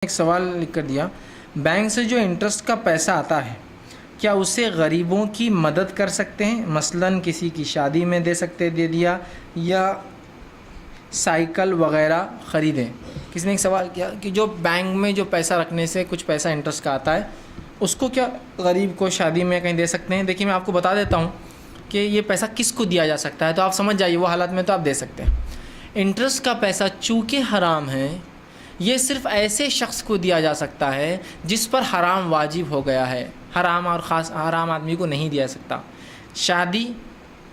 ایک سوال لکھ کر دیا، بینک سے جو انٹرسٹ کا پیسہ آتا ہے کیا اسے غریبوں کی مدد کر سکتے ہیں؟ مثلاً کسی کی شادی میں دے دیا یا سائیکل وغیرہ خریدیں۔ کسی نے ایک سوال کیا کہ جو بینک میں جو پیسہ رکھنے سے کچھ پیسہ انٹرسٹ کا آتا ہے اس کو کیا غریب کو شادی میں کہیں دے سکتے ہیں؟ دیکھیے میں آپ کو بتا دیتا ہوں کہ یہ پیسہ کس کو دیا جا سکتا ہے، تو آپ سمجھ جائیے وہ حالات میں تو آپ دے سکتے ہیں۔ انٹرسٹ کا پیسہ چونکہ حرام ہے، یہ صرف ایسے شخص کو دیا جا سکتا ہے جس پر حرام واجب ہو گیا ہے۔ حرام اور خاص حرام آدمی کو نہیں دیا سکتا، شادی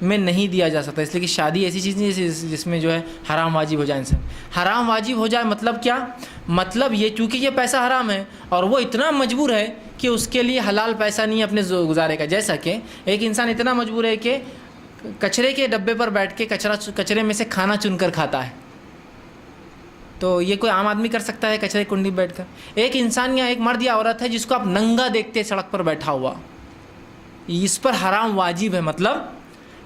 میں نہیں دیا جا سکتا، اس لیے کہ شادی ایسی چیز نہیں جس میں جو ہے حرام واجب ہو جائے انسان۔ حرام واجب ہو جائے مطلب کیا؟ مطلب یہ چونکہ یہ پیسہ حرام ہے اور وہ اتنا مجبور ہے کہ اس کے لیے حلال پیسہ نہیں اپنے گزارے کا، جیسا کہ ایک انسان اتنا مجبور ہے کہ کچرے کے ڈبے پر بیٹھ کے کچرے میں سے کھانا چن کر کھاتا ہے، تو یہ کوئی عام آدمی کر سکتا ہے کچرے کنڈی بیٹھ کر؟ ایک انسان یا ایک مرد یا عورت ہے جس کو آپ ننگا دیکھتے سڑک پر بیٹھا ہوا، اس پر حرام واجب ہے، مطلب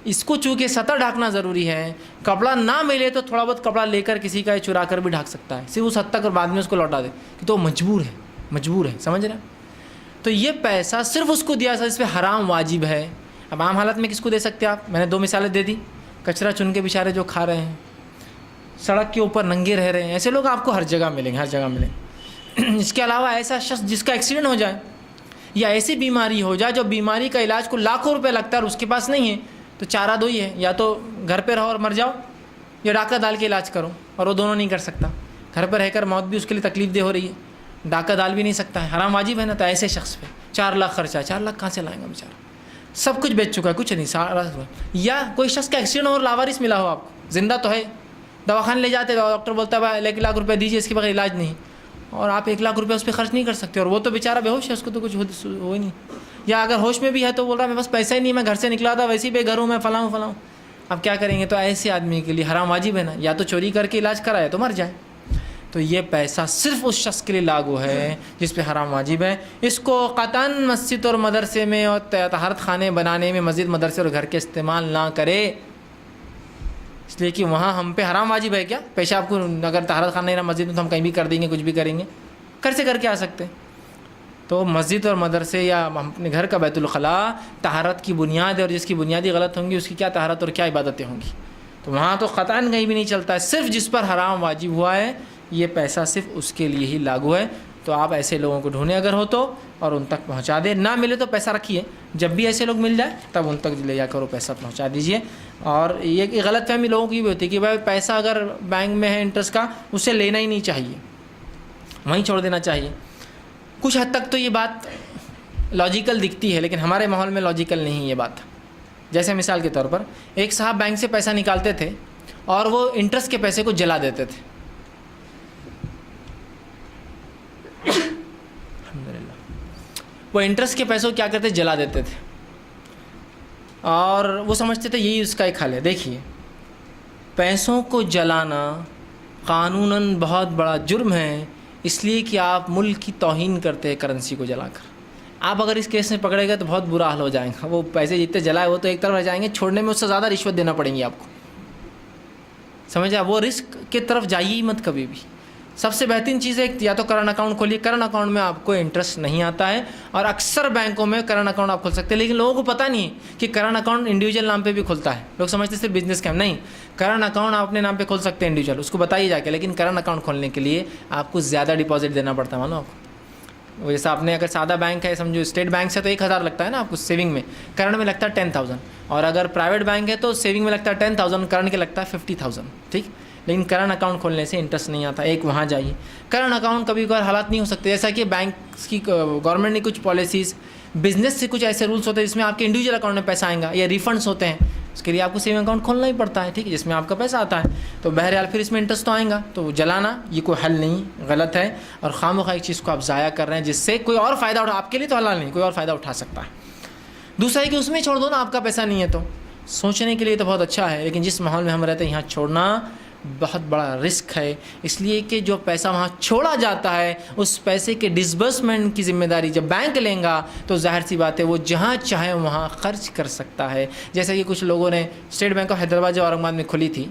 اس کو چونکہ سطر ڈھانکنا ضروری ہے، کپڑا نہ ملے تو تھوڑا بہت کپڑا لے کر کسی کا چرا کر بھی ڈھانک سکتا ہے، صرف اس حد تک اور بعد میں اس کو لوٹا دے کہ تو مجبور ہے، سمجھ رہے ہیں؟ تو یہ پیسہ صرف اس کو دیا اس پہ حرام واجب ہے۔ اب عام حالت میں کس کو دے سکتے آپ؟ میں نے 2 مثالیں دے دی، کچرا چن کے بیچارے جو کھا رہے ہیں، سڑک کے اوپر ننگے رہ رہے ہیں، ایسے لوگ آپ کو ہر جگہ ملیں گے۔ اس کے علاوہ ایسا شخص جس کا ایکسیڈنٹ ہو جائے یا ایسی بیماری ہو جائے جو بیماری کا علاج کو لاکھوں روپے لگتا ہے اور اس کے پاس نہیں ہے، تو چارہ دو ہی ہے، یا تو گھر پہ رہو اور مر جاؤ یا ڈاکہ ڈال کے علاج کرو، اور وہ دونوں نہیں کر سکتا۔ گھر پہ رہ کر موت بھی اس کے لیے تکلیف دہ ہو رہی ہے، ڈاکہ ڈال بھی نہیں سکتا ہے، حرام واجب ہے نا، تو ایسے شخص پہ 4 لاکھ خرچہ، 4 لاکھ کہاں سے لائیں گا بیچارہ؟ سب کچھ بیچ چکا ہے، کچھ نہیں، سارا۔ یا کوئی شخص کا ایکسیڈنٹ اور لاوارث ملا ہو، آپ کو زندہ تو ہے، دواخانے لے جاتے ہیں، ڈاکٹر بولتا ہے بھائی 1 لاکھ روپے دیجیے، اس کے بغیر علاج نہیں، اور آپ 1 لاکھ روپے اس پہ خرچ نہیں کر سکتے، اور وہ تو بیچارہ بے ہوش ہے، اس کو تو کچھ ہو ہی نہیں، یا اگر ہوش میں بھی ہے تو بول رہا ہے میں بس پیسہ ہی نہیں، میں گھر سے نکلا تھا ویسے ہی بے گھر ہوں، میں فلاں ہوں۔ اب کیا کریں گے؟ تو ایسے آدمی کے لیے حرام واجب ہے نا، یا تو چوری کر کے علاج کرائے تو مر جائے۔ تو یہ پیسہ صرف اس شخص کے لیے لاگو ہے جس پہ حرام واجب ہے۔ اس کو قطعاً مسجد اور مدرسے میں اور طہارت خانے بنانے میں مسجد مدرسے اور گھر کے استعمال نہ کرے، اس لیے کہ وہاں ہم پہ حرام واجب ہے۔ کیا پیشاب کو اگر طہارت خانہ نہیں رہا مسجد میں تو ہم کہیں بھی کر دیں گے، کچھ بھی کریں گے، گھر سے کر کے آ سکتے ہیں۔ تو مسجد اور مدرسے یا اپنے گھر کا بیت الخلاء طہارت کی بنیاد ہے، اور جس کی بنیادی غلط ہوں گی اس کی کیا طہارت اور کیا عبادتیں ہوں گی؟ تو وہاں تو قطعاً کہیں بھی نہیں چلتا ہے، صرف جس پر حرام واجب ہوا ہے یہ پیسہ صرف اس کے لیے ہی لاگو ہے۔ تو آپ ایسے لوگوں کو ڈھونڈیں اگر ہو تو، اور ان تک پہنچا دیں، نہ ملے تو پیسہ رکھیے، جب بھی ایسے لوگ مل جائے تب ان تک لے جا کر وہ پیسہ پہنچا دیجیے۔ اور یہ غلط فہمی لوگوں کی بھی ہوتی ہے کہ بھائی پیسہ اگر بینک میں ہے انٹرسٹ کا اسے لینا ہی نہیں چاہیے، وہیں چھوڑ دینا چاہیے۔ کچھ حد تک تو یہ بات لاجیکل دکھتی ہے، لیکن ہمارے ماحول میں لاجیکل نہیں یہ بات۔ جیسے مثال کے طور پر ایک صاحب بینک سے پیسہ نکالتے تھے اور وہ انٹرسٹ کے پیسے کو جلا دیتے تھے، وہ انٹرسٹ کے پیسوں کو کیا کرتے؟ جلا دیتے تھے، اور وہ سمجھتے تھے یہی اس کا ایک حل ہے۔ دیکھیے پیسوں کو جلانا قانوناً بہت بڑا جرم ہے، اس لیے کہ آپ ملک کی توہین کرتے ہیں کرنسی کو جلا کر۔ آپ اگر اس کیس میں پکڑے گئے تو بہت برا حال ہو جائے گا، وہ پیسے جتنے جلائے وہ تو ایک طرف رہ جائیں گے، چھوڑنے میں اس سے زیادہ رشوت دینا پڑیں گی آپ کو، سمجھا؟ وہ رسک کی طرف جائیے ہی مت کبھی بھی۔ سب سے بہترین چیز ہے یا تو کرنٹ اکاؤنٹ کھولیے، کرنٹ اکاؤنٹ میں آپ کو انٹرسٹ نہیں آتا ہے، اور اکثر بینکوں میں کرنٹ اکاؤنٹ آپ کھول سکتے ہیں، لیکن لوگوں کو پتہ نہیں ہے کہ کرنٹ اکاؤنٹ انڈیویجول نام پہ بھی کھلتا ہے۔ لوگ سمجھتے صرف بزنس کا نہیں، کرنٹ اکاؤنٹ آپ اپنے نام پہ کھول سکتے ہیں انڈیویجول، اس کو بتائیے جا کے، لیکن کرنٹ اکاؤنٹ کھولنے کے لیے آپ کو زیادہ ڈپازٹ دینا پڑتا ہے، معلوم آپ کو؟ جیسا آپ نے اگر سادہ بینک ہے سمجھو اسٹیٹ بینک سے تو 1000 لگتا ہے نا آپ کو سیونگ میں، کرنٹ میں لگتا ہے 10000، اور اگر پرائیویٹ بینک ہے تو سیونگ میں لگتا ہے 10000، کرنٹ کے لگتا ہے 50000، ٹھیک؟ لیکن کرنٹ اکاؤنٹ کھولنے سے انٹرسٹ نہیں آتا۔ ایک وہاں جائیے، کرنٹ اکاؤنٹ کبھی کبھار حالات نہیں ہو سکتے، جیسا کہ بینک کی گورنمنٹ نے کچھ پالیسیز، بزنس سے کچھ ایسے رولس ہوتے ہیں جس میں آپ کے انڈیویجول اکاؤنٹ میں پیسہ آئے گا، یا ریفنڈس ہوتے ہیں، اس کے لیے آپ کو سیونگ اکاؤنٹ کھولنا ہی پڑتا ہے، ٹھیک ہے، جس میں آپ کا پیسہ آتا ہے۔ تو بہرحال پھر اس میں انٹرسٹ تو آئے گا، تو جلانا یہ کوئی حل نہیں، غلط ہے، اور خواہ ایک چیز کو آپ ضائع کر رہے ہیں جس سے کوئی اور فائدہ اٹھا، آپ کے لیے تو حلال نہیں، کوئی اور فائدہ اٹھا سکتا ہے۔ دوسرا ہے کہ اس میں چھوڑ دو نا، آپ کا پیسہ نہیں ہے تو سوچنے کے لیے تو بہت اچھا ہے، لیکن جس ماحول میں ہم رہتے ہیں یہاں چھوڑنا بہت بڑا رسک ہے، اس لیے کہ جو پیسہ وہاں چھوڑا جاتا ہے اس پیسے کے ڈسبرسمنٹ کی ذمہ داری جب بینک لیں گا تو ظاہر سی بات ہے وہ جہاں چاہے وہاں خرچ کر سکتا ہے۔ جیسے کہ کچھ لوگوں نے اسٹیٹ بینک آف حیدرآباد جو اورنگ آباد میں کھلی تھی،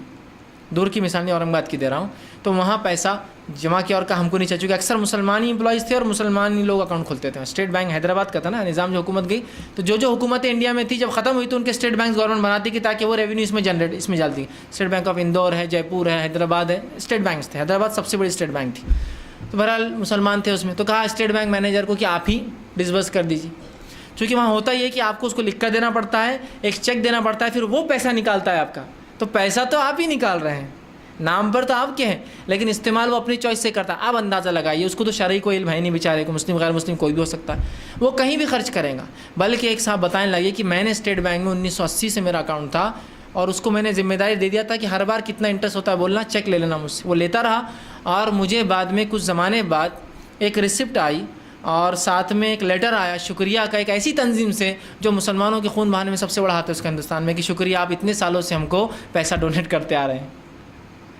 دور کی مثال نہیں، اورنگ آباد کی دے رہا ہوں، تو وہاں پیسہ جمع کیا اور کہا ہم کو نہیں چاہیے، چونکہ اکثر مسلمان ہی امپلائز تھے اور مسلمان ہی لوگ اکاؤنٹ کھولتے تھے. اسٹیٹ بینک حیدرآباد کا تھا نا نظام، جو حکومت گئی تو جو حکومتیں انڈیا میں تھی جب ختم ہوئی تو ان کے اسٹیٹ بینک گورنمنٹ بناتی کہ تاکہ وہ ریونیو اس میں ڈالتی. اسٹیٹ بینک آف اندور ہے، جے پور ہے، حیدرآباد ہے، اسٹیٹ بینکس تھے. حیدرآباد سب سے بڑی اسٹیٹ بینک تھی. تو بہرحال مسلمان تھے اس میں، تو کہا اسٹیٹ بینک مینیجر کو کہ آپ ہی ڈسبرس کر دیجیے، چونکہ وہاں ہوتا یہ کہ آپ کو اس کو لکھ کر دینا پڑتا ہے، ایک چیک دینا پڑتا ہے، پھر وہ پیسہ نکالتا ہے آپ کا. تو پیسہ تو آپ ہی نکال رہے ہیں، نام پر تو آپ کے ہیں، لیکن استعمال وہ اپنی چوائس سے کرتا ہے. آپ اندازہ لگائیے، اس کو تو شرعی کوئی علم ہے نہیں بیچارے کو، مسلم غیر مسلم کوئی بھی ہو سکتا ہے، وہ کہیں بھی خرچ کرے گا. بلکہ ایک صاحب بتائیں لگے کہ میں نے اسٹیٹ بینک میں 1980 سے میرا اکاؤنٹ تھا اور اس کو میں نے ذمہ داری دے دیا تھا کہ ہر بار کتنا انٹرسٹ ہوتا ہے بولنا، چیک لے لینا مجھ سے. وہ لیتا رہا اور مجھے بعد میں کچھ زمانے بعد ایک ریسپٹ آئی اور ساتھ میں ایک لیٹر آیا شکریہ کا، ایک ایسی تنظیم سے جو مسلمانوں کے خون بہانے میں سب سے بڑا ہاتھ ہے اس کا ہندوستان میں، کہ شکریہ آپ اتنے سالوں سے ہم کو پیسہ ڈونیٹ کرتے آ رہے ہیں.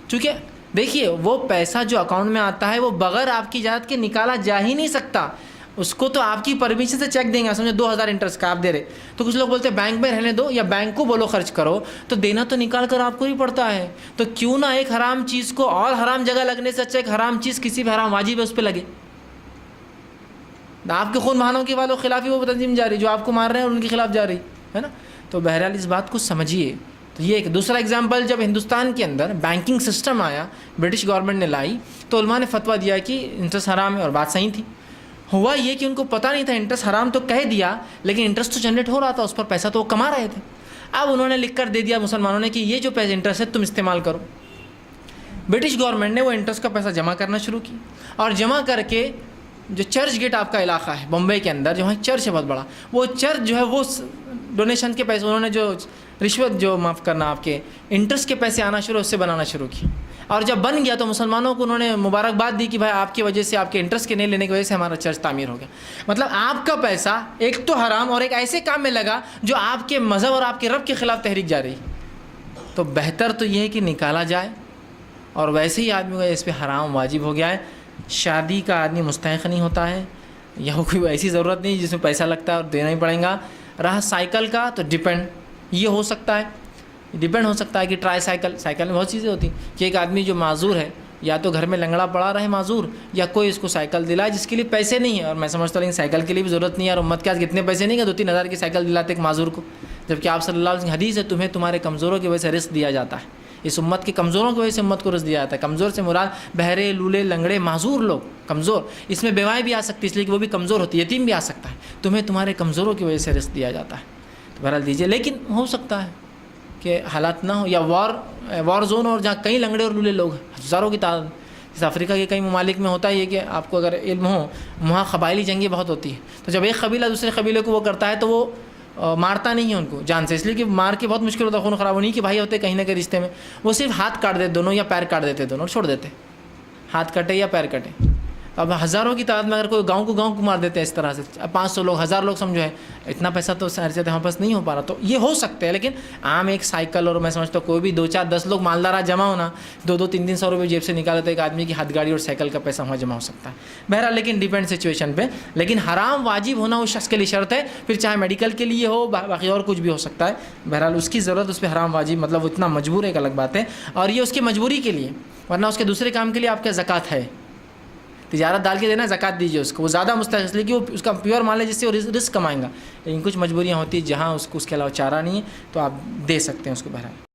چونکہ دیکھیے وہ پیسہ جو اکاؤنٹ میں آتا ہے وہ بغیر آپ کی اجازت کے نکالا جا ہی نہیں سکتا. اس کو تو آپ کی پرمیشن سے چیک دیں گے. سمجھو 2000 انٹرسٹ کا آپ دے رہے، تو کچھ لوگ بولتے ہیں بینک میں رہنے دو یا بینک کو بولو خرچ کرو، تو دینا تو نکال کر آپ کو ہی پڑتا ہے. تو کیوں نہ ایک حرام چیز کو اور حرام جگہ لگنے سے اچھا ایک حرام چیز کسی بھی حرام واجب ہے اس پہ لگے. آپ کے خون بہانوں کے والوں خلاف ہی وہ تنظیم جاری جو آپ کو مار رہے ہیں اور ان کے خلاف جاری ہے نا. تو بہرحال اس بات کو سمجھیے. تو یہ ایک دوسرا اگزامپل، جب ہندوستان کے اندر بینکنگ سسٹم آیا، برٹش گورنمنٹ نے لائی، تو علماء نے فتویٰ دیا کہ انٹرسٹ حرام ہے، اور بات صحیح تھی. ہوا یہ کہ ان کو پتہ نہیں تھا انٹرسٹ حرام تو کہہ دیا، لیکن انٹرسٹ تو جنریٹ ہو رہا تھا، اس پر پیسہ تو وہ کما رہے تھے. اب انہوں نے لکھ کر دے دیا مسلمانوں نے کہ یہ جو پیسہ انٹرسٹ ہے تم استعمال کرو. برٹش گورنمنٹ نے وہ انٹرسٹ کا پیسہ جمع کرنا شروع کی، اور جمع کر کے جو چرچ گیٹ آپ کا علاقہ ہے بمبئی کے اندر، جو وہاں چرچ ہے بہت بڑا، وہ چرچ جو ہے وہ ڈونیشن کے پیسے انہوں نے جو رشوت جو معاف کرنا آپ کے انٹرسٹ کے پیسے آنا شروع، اس سے بنانا شروع کی. اور جب بن گیا تو مسلمانوں کو انہوں نے مبارکباد دی کہ بھائی آپ کی وجہ سے، آپ کے انٹرسٹ کے نہیں لینے کی وجہ سے ہمارا چرچ تعمیر ہو گیا. مطلب آپ کا پیسہ ایک تو حرام اور ایک ایسے کام میں لگا جو آپ کے مذہب اور آپ کے رب کے خلاف تحریک جا رہی. تو بہتر تو یہ ہے کہ نکالا جائے. اور ویسے ہی آدمی کو اس پہ حرام واجب ہو گیا ہے. شادی کا آدمی مستحق نہیں ہوتا ہے، یا کوئی ایسی ضرورت نہیں جس میں پیسہ لگتا ہے اور دینا ہی پڑے گا. رہا سائیکل کا تو ڈیپینڈ یہ ہو سکتا ہے کہ ٹرائی سائیکل میں بہت چیزیں ہوتی ہیں کہ ایک آدمی جو معذور ہے، یا تو گھر میں لنگڑا پڑا رہے معذور، یا کوئی اس کو سائیکل دلائے جس کے لیے پیسے نہیں ہیں. اور میں سمجھتا ہوں لیکن سائیکل کے لیے بھی ضرورت نہیں ہے، اور امت کے آج کتنے پیسے نہیں کہ 2-3 ہزار کی سائیکل دلاتے ایک معذور کو، جبکہ آپ صلی اللہ علیہ وسلم حدیث ہے تمہیں تمہارے کمزوروں کی وجہ سے رزق دیا جاتا ہے. اس امت کے کمزوروں کی وجہ سے امت کو رزق دیا جاتا ہے. کمزور سے مراد بہرے، لولے، لنگڑے، معذور لوگ کمزور. اس میں بیوائیں بھی آ سکتی اس لیے کہ وہ بھی کمزور ہوتی ہے، یتیم بھی آ سکتا ہے. تمہیں تمہارے کمزوروں کی وجہ سے رزق دیا جاتا ہے. تو بہرحال دیجیے. لیکن ہو سکتا ہے کہ حالات نہ ہو، یا وار زون اور جہاں کئی لنگڑے اور لولے لوگ ہزاروں کی تعداد. جیسے افریقہ کے کئی ممالک میں ہوتا ہے یہ کہ آپ کو اگر علم ہو، وہاں قبائلی جنگیں بہت ہوتی ہیں. تو جب ایک قبیلہ دوسرے قبیلے کو وہ کرتا ہے تو وہ مارتا نہیں ہے ان کو جان سے، اس لیے کہ مار کے بہت مشکل ہوتا ہے، خون خراب نہیں کہ بھائی ہوتے کہیں نہ کہیں رشتے میں. وہ صرف ہاتھ کاٹ دیتے دونوں، یا پیر کاٹ دیتے دونوں اور چھوڑ دیتے، ہاتھ کٹے یا پیر کٹے. اب ہزاروں کی تعداد میں اگر کوئی گاؤں کو مار دیتے ہیں اس طرح سے، 500 لوگ، 1000 لوگ سمجھو ہے، اتنا پیسہ تو ہر جگہ ہمارے پاس نہیں ہو پا رہا. تو یہ ہو سکتے ہیں، لیکن عام ایک سائیکل، اور میں سمجھتا ہوں کوئی بھی 2-4-10 لوگ مالدار جمع ہونا، 200-300 روپئے جیب سے نکالے تو ایک آدمی کی ہاتھ گاڑی اور سائیکل کا پیسہ وہاں جمع ہو سکتا ہے. بہرحال لیکن ڈیپینڈ سچویشن پہ. لیکن حرام واجب ہونا اس شخص کے لیے شرط ہے، پھر چاہے میڈیکل کے لیے ہو، باقی اور کچھ بھی ہو سکتا ہے. بہرحال اس کی ضرورت، اس پہ حرام واجب مطلب وہ اتنا مجبور ہے، ایک الگ بات ہے. اور یہ اس کی مجبوری کے لیے، ورنہ اس کے دوسرے کام کے لیے آپ کا زکوٰۃ ہے. تجارت ڈال کے دینا، زکوٰۃ دیجیے اس کو، وہ زیادہ مستحق اس لیے کہ وہ اس کا پیور مال ہے جس سے وہ رزق کمائیں گا. لیکن کچھ مجبوریاں ہوتی ہیں جہاں اس کو اس کے علاوہ چارہ نہیں ہے تو آپ دے سکتے ہیں اس کو. بہرحال